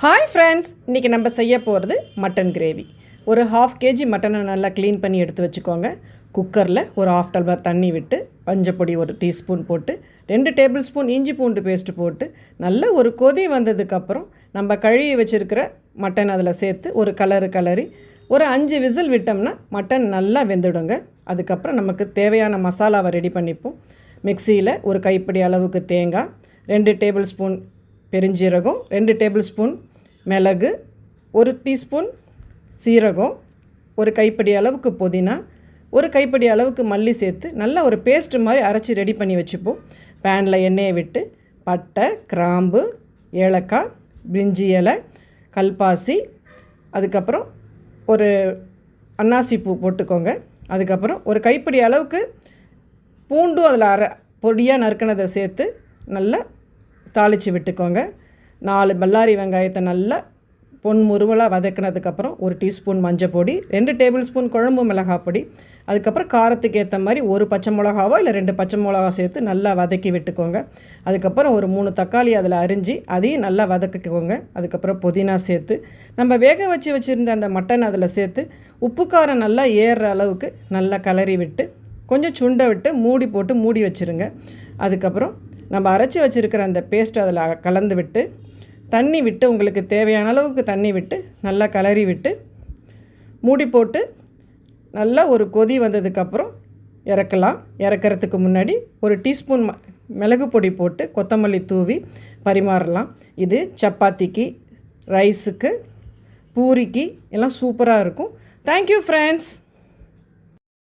Hi friends, இன்றைக்கி நம்ம செய்ய போகிறது மட்டன் கிரேவி. ஒரு 1/2 kg மட்டனை நல்லா க்ளீன் பண்ணி எடுத்து வச்சுக்கோங்க. குக்கரில் ஒரு 1/2 டம்ளர் தண்ணி விட்டு மஞ்சப்பொடி 1 டீஸ்பூன் போட்டு 2 டேபிள் ஸ்பூன் இஞ்சி பூண்டு பேஸ்ட்டு போட்டு நல்ல ஒரு கொதி வந்ததுக்கப்புறம் நம்ம கழுவி வச்சுருக்கிற மட்டன் அதில் சேர்த்து ஒரு கலரி ஒரு 5 விசில் விட்டோம்னா மட்டன் நல்லா வெந்துடுங்க. அதுக்கப்புறம் நமக்கு தேவையான மசாலாவை ரெடி பண்ணிப்போம். மிக்சியில் ஒரு கைப்பிடி அளவுக்கு தேங்காய், 2 டேபிள் ஸ்பூன் பெருஞ்சீரகம், 2 டேபிள் ஸ்பூன் மிளகு, 1 டீஸ்பூன் சீரகம், ஒரு கைப்பிடி அளவுக்கு புதினா, ஒரு கைப்பிடி அளவுக்கு மல்லி சேர்த்து நல்லா ஒரு பேஸ்ட் மாதிரி அரைச்சி ரெடி பண்ணி வச்சுப்போம். பேனில் எண்ணெயை விட்டு பட்டை, கிராம்பு, ஏலக்காய், பிரிஞ்சி இலை, கல்பாசி, அதுக்கப்புறம் ஒரு அன்னாசி பூ போட்டுக்கோங்க. அதுக்கப்புறம் ஒரு கைப்பிடி அளவுக்கு பூண்டும் அதில் பொடியாக நறுக்கினதை சேர்த்து நல்லா தாளித்து விட்டுக்கோங்க. 4 பல்லாரி வெங்காயத்தை நல்லா பொன்முருவலாக வதக்கினதுக்கப்புறம் 1 டீஸ்பூன் மஞ்சள் பொடி, 2 டேபிள் ஸ்பூன் குழம்பு மிளகாய் பொடி, அதுக்கப்புறம் காரத்துக்கு ஏற்ற மாதிரி 1 பச்சை மிளகாவோ இல்லை 2 பச்சை மிளகா சேர்த்து நல்லா வதக்கி விட்டுக்கோங்க. அதுக்கப்புறம் ஒரு 3 தக்காளி அதில் அரிஞ்சு அதையும் நல்லா வதக்கிக்கோங்க. அதுக்கப்புறம் புதினா சேர்த்து நம்ம வேக வச்சுருந்த அந்த மட்டன் அதில் சேர்த்து உப்பு காரம் நல்லா ஏறுற அளவுக்கு நல்லா கிளறி விட்டு கொஞ்சம் சுண்டை விட்டு மூடி வச்சுருங்க. அதுக்கப்புறம் நம்ம அரைச்சி வச்சுருக்கிற அந்த பேஸ்ட் அதில் கலந்து விட்டு தண்ணி விட்டு உங்களுக்கு தேவையான அளவுக்கு தண்ணி விட்டு நல்லா கிளறி விட்டு மூடி போட்டு நல்லா ஒரு கொதி வந்ததுக்கப்புறம் இறக்கலாம். இறக்கிறதுக்கு முன்னாடி 1 டீஸ்பூன் மிளகு பொடி போட்டு கொத்தமல்லி தூவி பரிமாறலாம். இது சப்பாத்திக்கு, ரைஸுக்கு, பூரிக்கு எல்லாம் சூப்பராக இருக்கும். Thank you friends.